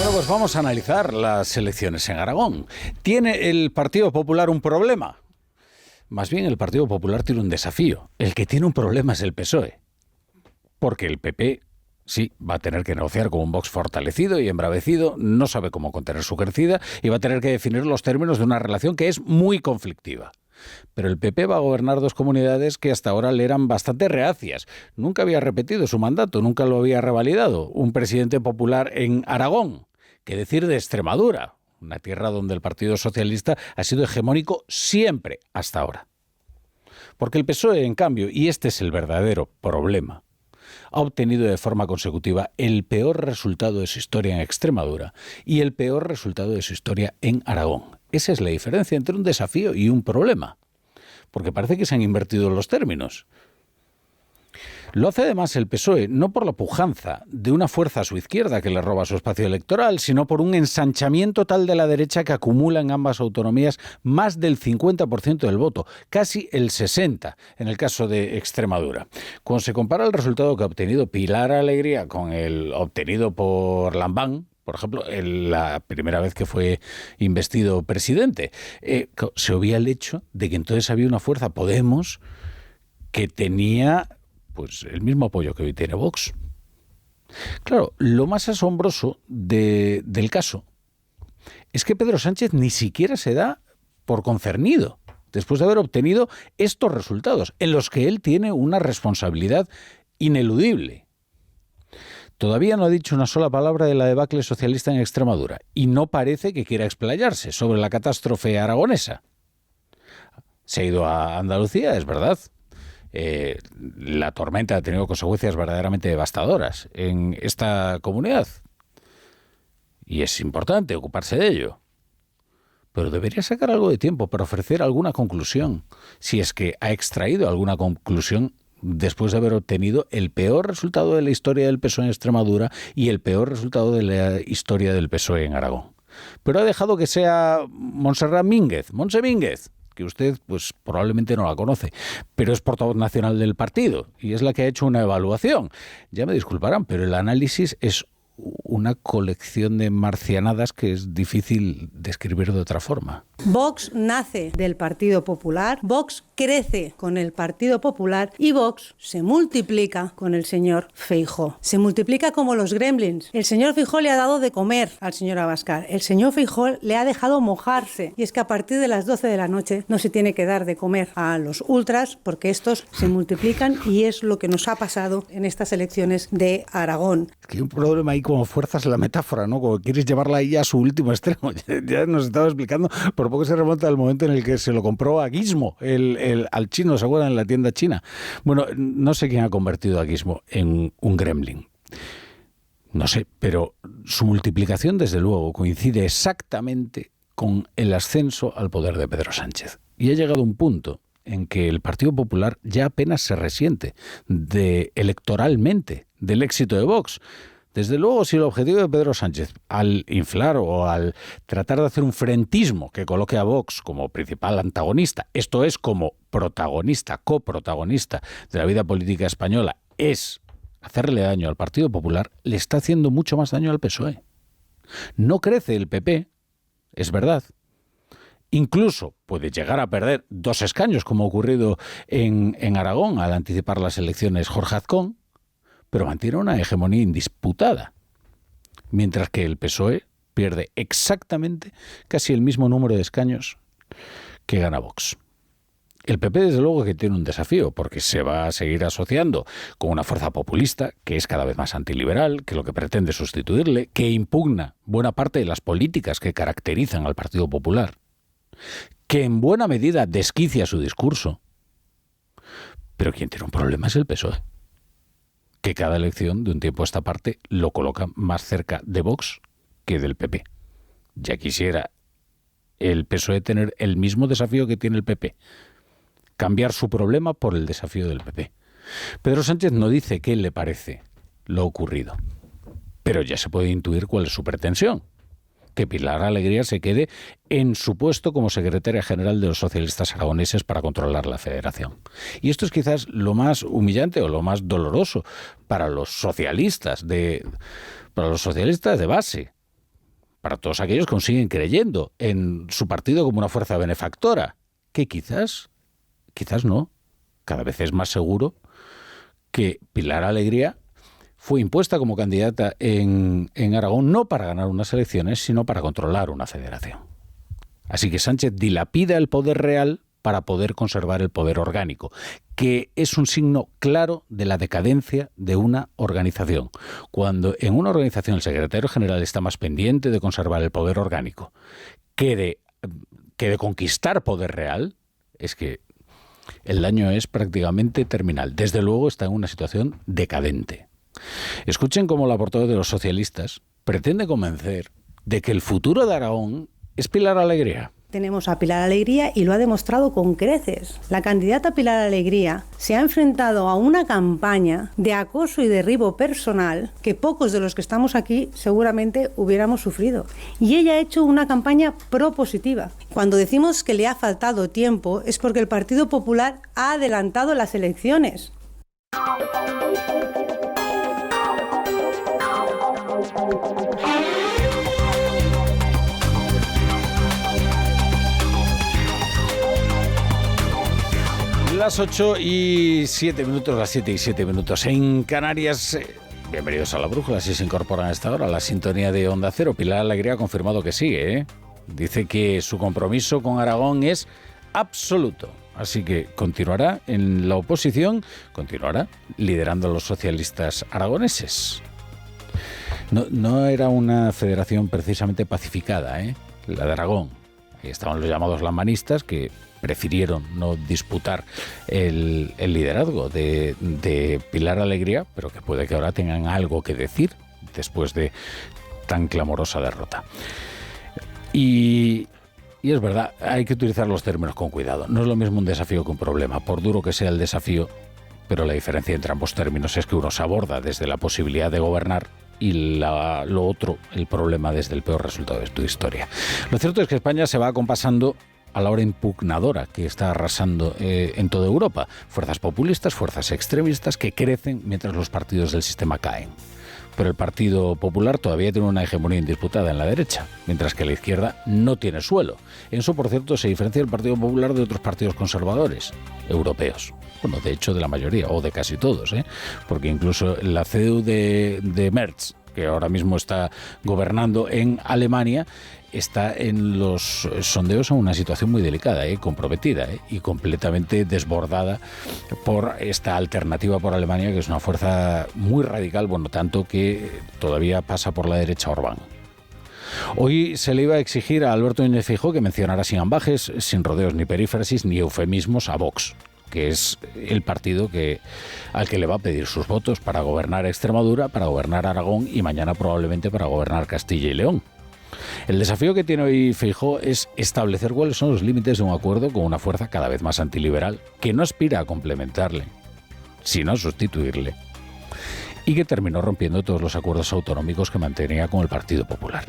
Bueno, pues vamos a analizar las elecciones en Aragón. ¿Tiene el Partido Popular un problema? Más bien el Partido Popular tiene un desafío. El que tiene un problema es el PSOE. Porque el PP, sí, va a tener que negociar con un Vox fortalecido y embravecido, no sabe cómo contener su crecida y va a tener que definir los términos de una relación que es muy conflictiva. Pero el PP va a gobernar dos comunidades que hasta ahora le eran bastante reacias. Nunca había repetido su mandato, nunca lo había revalidado. Un presidente popular en Aragón, qué decir de Extremadura, una tierra donde el Partido Socialista ha sido hegemónico siempre hasta ahora. Porque el PSOE, en cambio, y este es el verdadero problema, ha obtenido de forma consecutiva el peor resultado de su historia en Extremadura y el peor resultado de su historia en Aragón. Esa es la diferencia entre un desafío y un problema, porque parece que se han invertido los términos. Lo hace además el PSOE no por la pujanza de una fuerza a su izquierda que le roba su espacio electoral, sino por un ensanchamiento tal de la derecha que acumula en ambas autonomías más del 50% del voto, casi el 60% en el caso de Extremadura. Cuando se compara el resultado que ha obtenido Pilar Alegría con el obtenido por Lambán, por ejemplo, la primera vez que fue investido presidente, se obvia el hecho de que entonces había una fuerza, Podemos, que tenía pues el mismo apoyo que hoy tiene Vox. Claro, lo más asombroso del caso es que Pedro Sánchez ni siquiera se da por concernido después de haber obtenido estos resultados, en los que él tiene una responsabilidad ineludible. Todavía no ha dicho una sola palabra de la debacle socialista en Extremadura y no parece que quiera explayarse sobre la catástrofe aragonesa. Se ha ido a Andalucía, es verdad. La tormenta ha tenido consecuencias verdaderamente devastadoras en esta comunidad y es importante ocuparse de ello, pero debería sacar algo de tiempo para ofrecer alguna conclusión, si es que ha extraído alguna conclusión después de haber obtenido el peor resultado de la historia del PSOE en Extremadura y el peor resultado de la historia del PSOE en Aragón. Pero ha dejado que sea Montserrat Mínguez, Montse Mínguez, que usted pues probablemente no la conoce, pero es portavoz nacional del partido y es la que ha hecho una evaluación. Ya me disculparán, pero el análisis es una colección de marcianadas que es difícil describir de otra forma. Vox nace del Partido Popular, Vox crece con el Partido Popular y Vox se multiplica con el señor Feijóo. Se multiplica como los gremlins. El señor Feijóo le ha dado de comer al señor Abascal. El señor Feijóo le ha dejado mojarse. Y es que a partir de las 12 de la noche no se tiene que dar de comer a los ultras porque estos se multiplican y es lo que nos ha pasado en estas elecciones de Aragón. Es que hay un problema ahí como fuerzas la metáfora, ¿no? Como quieres llevarla ahí a su último extremo. Ya nos estaba explicando, por poco se remonta al momento en el que se lo compró a Gizmo, al chino, ¿se acuerdan? En la tienda china. Bueno, no sé quién ha convertido a Gizmo en un gremlin. No sé, pero su multiplicación, desde luego, coincide exactamente con el ascenso al poder de Pedro Sánchez. Y ha llegado un punto en que el Partido Popular ya apenas se resiente electoralmente del éxito de Vox. Desde luego, si el objetivo de Pedro Sánchez, al inflar o al tratar de hacer un frentismo que coloque a Vox como principal antagonista, esto es como protagonista, coprotagonista de la vida política española, es hacerle daño al Partido Popular, le está haciendo mucho más daño al PSOE. No crece el PP, es verdad. Incluso puede llegar a perder 2 escaños, como ha ocurrido en Aragón al anticipar las elecciones Jorge Azcón, pero mantiene una hegemonía indisputada, mientras que el PSOE pierde exactamente casi el mismo número de escaños que gana Vox. El PP, desde luego, que tiene un desafío, porque se va a seguir asociando con una fuerza populista que es cada vez más antiliberal, que lo que pretende es sustituirle, que impugna buena parte de las políticas que caracterizan al Partido Popular, que en buena medida desquicia su discurso. Pero quien tiene un problema es el PSOE, que cada elección de un tiempo a esta parte lo coloca más cerca de Vox que del PP. Ya quisiera el PSOE tener el mismo desafío que tiene el PP, cambiar su problema por el desafío del PP. Pedro Sánchez no dice qué le parece lo ocurrido, pero ya se puede intuir cuál es su pretensión: que Pilar Alegría se quede en su puesto como secretaria general de los socialistas aragoneses para controlar la federación. Y esto es quizás lo más humillante o lo más doloroso para los socialistas de base, para todos aquellos que aún siguen creyendo en su partido como una fuerza benefactora, que quizás no, cada vez es más seguro que Pilar Alegría fue impuesta como candidata en Aragón no para ganar unas elecciones, sino para controlar una federación. Así que Sánchez dilapida el poder real para poder conservar el poder orgánico, que es un signo claro de la decadencia de una organización. Cuando en una organización el secretario general está más pendiente de conservar el poder orgánico que de conquistar poder real, es que el daño es prácticamente terminal. Desde luego está en una situación decadente. Escuchen cómo la portavoz de los socialistas pretende convencer de que el futuro de Aragón es Pilar Alegría. Tenemos a Pilar Alegría y lo ha demostrado con creces. La candidata Pilar Alegría se ha enfrentado a una campaña de acoso y derribo personal que pocos de los que estamos aquí seguramente hubiéramos sufrido. Y ella ha hecho una campaña propositiva. Cuando decimos que le ha faltado tiempo es porque el Partido Popular ha adelantado las elecciones. Las 8:07, las 7:07 en Canarias. Bienvenidos a La Brújula, si se incorporan a esta hora a la sintonía de Onda Cero. Pilar Alegría ha confirmado que sigue, Dice que su compromiso con Aragón es absoluto. Así que continuará en la oposición, continuará liderando a los socialistas aragoneses. No era una federación precisamente pacificada, la de Aragón. Ahí estaban los llamados lamanistas que prefirieron no disputar el liderazgo de Pilar Alegría, pero que puede que ahora tengan algo que decir después de tan clamorosa derrota. Y es verdad, hay que utilizar los términos con cuidado. No es lo mismo un desafío que un problema, por duro que sea el desafío, pero la diferencia entre ambos términos es que uno se aborda desde la posibilidad de gobernar y lo otro, el problema, desde el peor resultado de tu historia. Lo cierto es que España se va acompasando a la hora impugnadora que está arrasando en toda Europa. Fuerzas populistas, fuerzas extremistas que crecen mientras los partidos del sistema caen. Pero el Partido Popular todavía tiene una hegemonía indisputada en la derecha, mientras que la izquierda no tiene suelo. En eso, por cierto, se diferencia el Partido Popular de otros partidos conservadores europeos. Bueno, de hecho, de la mayoría, o de casi todos, porque incluso la CDU de Merz, que ahora mismo está gobernando en Alemania, está en los sondeos en una situación muy delicada, comprometida y completamente desbordada por esta alternativa por Alemania, que es una fuerza muy radical, bueno, tanto que todavía pasa por la derecha Orbán. Hoy se le iba a exigir a Alberto Núñez Feijóo que mencionara sin ambages, sin rodeos ni perífrasis ni eufemismos a Vox, que es el partido al que le va a pedir sus votos para gobernar Extremadura, para gobernar Aragón y mañana probablemente para gobernar Castilla y León. El desafío que tiene hoy Feijóo es establecer cuáles son los límites de un acuerdo con una fuerza cada vez más antiliberal, que no aspira a complementarle, sino a sustituirle, y que terminó rompiendo todos los acuerdos autonómicos que mantenía con el Partido Popular.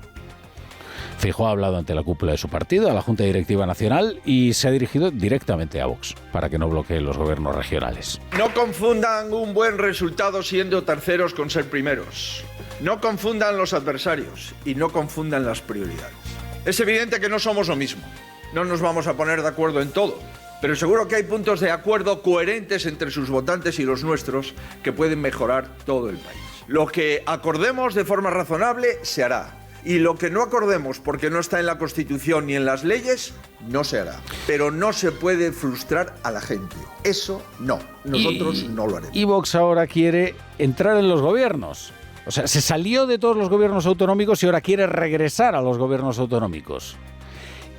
Feijóo ha hablado ante la cúpula de su partido, a la Junta Directiva Nacional, y se ha dirigido directamente a Vox, para que no bloquee los gobiernos regionales. No confundan un buen resultado siendo terceros con ser primeros. No confundan los adversarios y no confundan las prioridades. Es evidente que no somos lo mismo. No nos vamos a poner de acuerdo en todo, pero seguro que hay puntos de acuerdo coherentes entre sus votantes y los nuestros que pueden mejorar todo el país. Lo que acordemos de forma razonable se hará. Y lo que no acordemos porque no está en la Constitución ni en las leyes, no se hará. Pero no se puede frustrar a la gente. Eso no. Nosotros no lo haremos. Y Vox ahora quiere entrar en los gobiernos. O sea, se salió de todos los gobiernos autonómicos y ahora quiere regresar a los gobiernos autonómicos.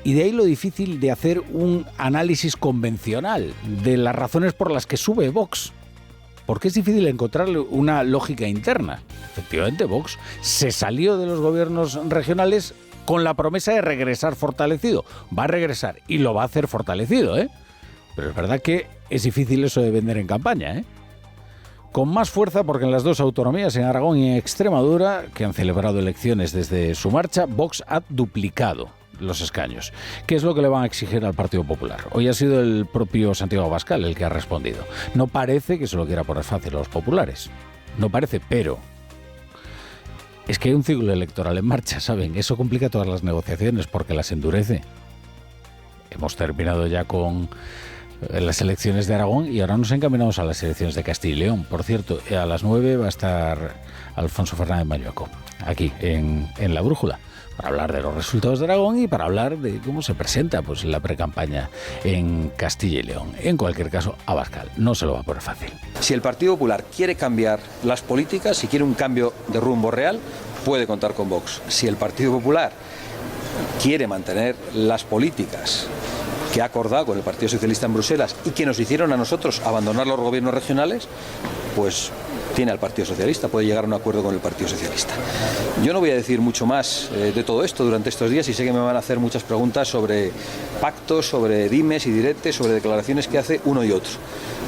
Y de ahí lo difícil de hacer un análisis convencional de las razones por las que sube Vox. Porque es difícil encontrarle una lógica interna. Efectivamente, Vox se salió de los gobiernos regionales con la promesa de regresar fortalecido. Va a regresar y lo va a hacer fortalecido, Pero es verdad que es difícil eso de vender en campaña, Con más fuerza, porque en las dos autonomías, en Aragón y en Extremadura, que han celebrado elecciones desde su marcha, Vox ha duplicado los escaños. ¿Qué es lo que le van a exigir al Partido Popular? Hoy ha sido el propio Santiago Abascal el que ha respondido. No parece que se lo quiera poner fácil a los populares. No parece, pero Es que hay un ciclo electoral en marcha, ¿saben? Eso complica todas las negociaciones porque las endurece. Hemos terminado ya con las elecciones de Aragón y ahora nos encaminamos a las elecciones de Castilla y León. Por cierto, a las 9 va a estar Alfonso Fernández Mañueco, aquí en La Brújula, para hablar de los resultados de Aragón y para hablar de cómo se presenta pues la precampaña en Castilla y León. En cualquier caso, Abascal no se lo va a poner fácil. Si el Partido Popular quiere cambiar las políticas, si quiere un cambio de rumbo real, puede contar con Vox. Si el Partido Popular quiere mantener las políticas que ha acordado con el Partido Socialista en Bruselas y que nos hicieron a nosotros abandonar los gobiernos regionales, pues tiene al Partido Socialista, puede llegar a un acuerdo con el Partido Socialista. Yo no voy a decir mucho más de todo esto durante estos días y sé que me van a hacer muchas preguntas sobre pactos, sobre dimes y diretes, sobre declaraciones que hace uno y otro.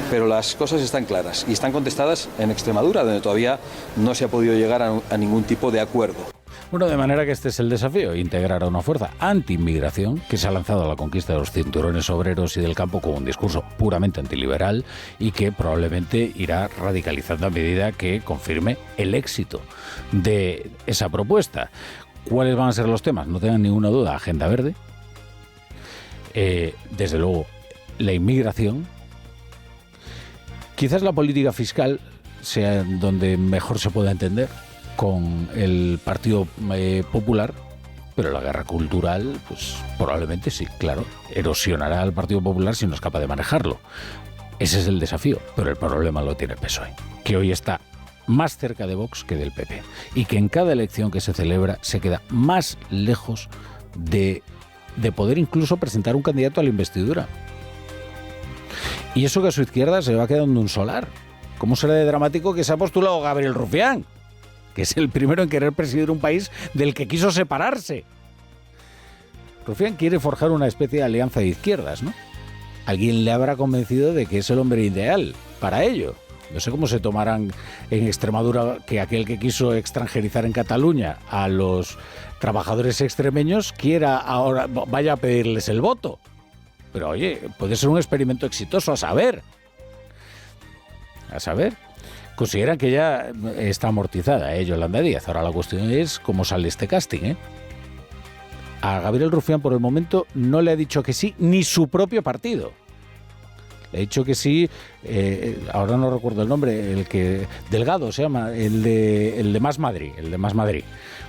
Pero las cosas están claras y están contestadas en Extremadura, donde todavía no se ha podido llegar a ningún tipo de acuerdo. Bueno, de manera que este es el desafío, integrar a una fuerza anti-inmigración que se ha lanzado a la conquista de los cinturones obreros y del campo con un discurso puramente antiliberal y que probablemente irá radicalizando a medida que confirme el éxito de esa propuesta. ¿Cuáles van a ser los temas? No tengan ninguna duda, agenda verde, desde luego la inmigración, quizás la política fiscal sea donde mejor se pueda entender con el Partido Popular, pero la guerra cultural, pues probablemente sí, claro, erosionará al Partido Popular si no es capaz de manejarlo. Ese es el desafío, pero el problema lo tiene el PSOE, que hoy está más cerca de Vox que del PP, y que en cada elección que se celebra se queda más lejos de poder incluso presentar un candidato a la investidura. Y eso que a su izquierda se va quedando un solar. ¿Cómo será de dramático que se ha postulado Gabriel Rufián, que es el primero en querer presidir un país del que quiso separarse? Rufián quiere forjar una especie de alianza de izquierdas, ¿no? Alguien le habrá convencido de que es el hombre ideal para ello. No sé cómo se tomarán en Extremadura que aquel que quiso extranjerizar en Cataluña a los trabajadores extremeños quiera ahora vaya a pedirles el voto. Pero oye, puede ser un experimento exitoso, a saber. Consideran que ya está amortizada, Yolanda Díaz. Ahora la cuestión es cómo sale este casting, A Gabriel Rufián por el momento no le ha dicho que sí ni su propio partido. Le ha dicho que sí, ahora no recuerdo el nombre, el que Delgado se llama, el de Más Madrid,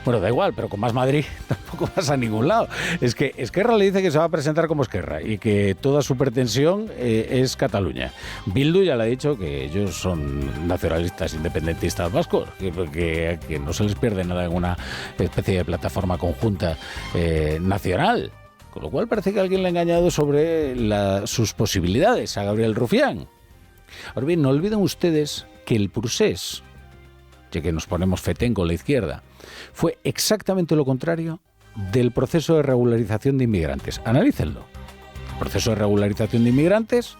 Bueno, da igual, pero con Más Madrid tampoco vas a ningún lado. Es que Esquerra le dice que se va a presentar como Esquerra y que toda su pretensión es Cataluña. Bildu ya le ha dicho que ellos son nacionalistas independentistas vascos, que no se les pierde nada en una especie de plataforma conjunta nacional. Con lo cual parece que alguien le ha engañado sobre sus posibilidades a Gabriel Rufián. Ahora bien, no olviden ustedes que el procés, ya que nos ponemos fetén con la izquierda, fue exactamente lo contrario del proceso de regularización de inmigrantes. Analícenlo. El proceso de regularización de inmigrantes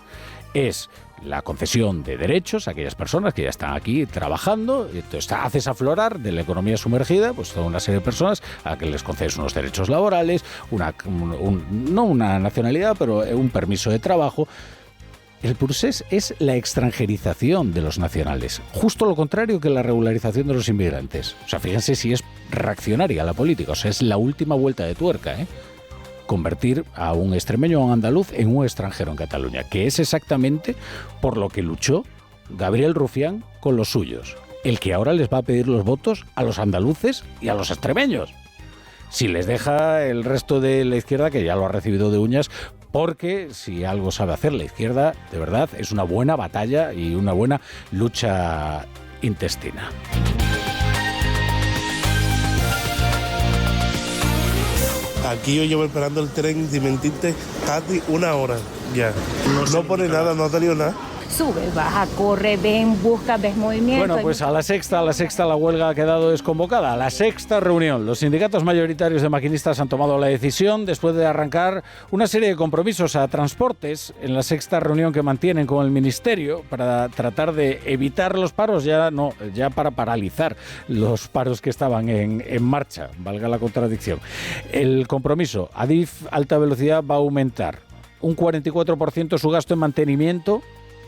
es la concesión de derechos a aquellas personas que ya están aquí trabajando. Entonces haces aflorar de la economía sumergida pues toda una serie de personas a las que les concedes unos derechos laborales, no una nacionalidad, pero un permiso de trabajo. El procés es la extranjerización de los nacionales, justo lo contrario que la regularización de los inmigrantes. O sea, fíjense si es reaccionaria la política, o sea, es la última vuelta de tuerca, convertir a un extremeño o a un andaluz en un extranjero en Cataluña, que es exactamente por lo que luchó Gabriel Rufián con los suyos, el que ahora les va a pedir los votos a los andaluces y a los extremeños, si les deja el resto de la izquierda, que ya lo ha recibido de uñas, porque si algo sabe hacer la izquierda, de verdad, es una buena batalla y una buena lucha intestina. Aquí yo llevo esperando el tren, sin mentirte, casi una hora ya. No pone nada, no ha salido nada. Sube, baja, corre, ven, busca, ves movimiento. Bueno, pues a la sexta la huelga ha quedado desconvocada. A la sexta reunión. Los sindicatos mayoritarios de maquinistas han tomado la decisión, después de arrancar una serie de compromisos a transportes, en la sexta reunión que mantienen con el Ministerio para tratar de evitar los paros, ya para paralizar los paros que estaban en marcha, valga la contradicción. El compromiso, Adif Alta Velocidad va a aumentar un 44% su gasto en mantenimiento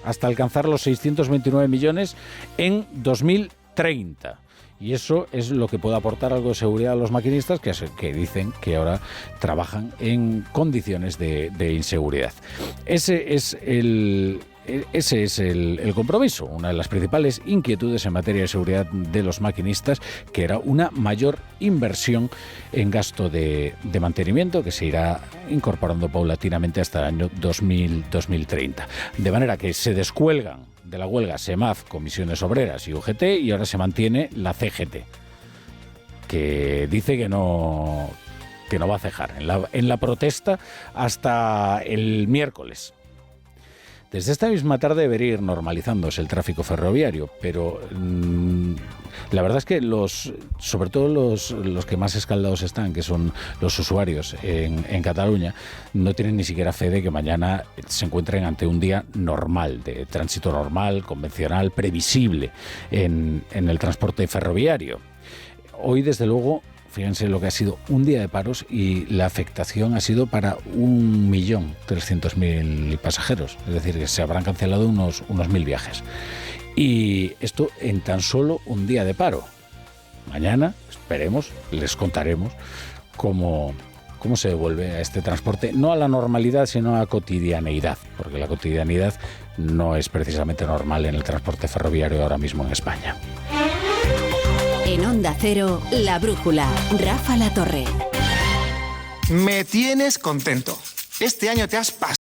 hasta alcanzar los 629 millones en 2030. Y eso es lo que puede aportar algo de seguridad a los maquinistas que dicen que ahora trabajan en condiciones de inseguridad. Ese es el compromiso, una de las principales inquietudes en materia de seguridad de los maquinistas, que era una mayor inversión en gasto de mantenimiento que se irá incorporando paulatinamente hasta el año 2030. De manera que se descuelgan de la huelga SEMAF, Comisiones Obreras y UGT, y ahora se mantiene la CGT, que dice que no va a cejar en la protesta hasta el miércoles. Desde esta misma tarde debería ir normalizándose el tráfico ferroviario, pero la verdad es que sobre todo los que más escaldados están, que son los usuarios en Cataluña, no tienen ni siquiera fe de que mañana se encuentren ante un día normal, de tránsito normal, convencional, previsible en el transporte ferroviario. Hoy, desde luego, fíjense lo que ha sido un día de paros y la afectación ha sido para 1.300.000 pasajeros. Es decir, que se habrán cancelado unos 1.000 viajes. Y esto en tan solo un día de paro. Mañana, esperemos, les contaremos cómo se devuelve a este transporte, no a la normalidad, sino a la cotidianeidad, porque la cotidianidad no es precisamente normal en el transporte ferroviario ahora mismo en España. En Onda Cero, La Brújula, Rafa La Torre. Me tienes contento. Este año te has pasado.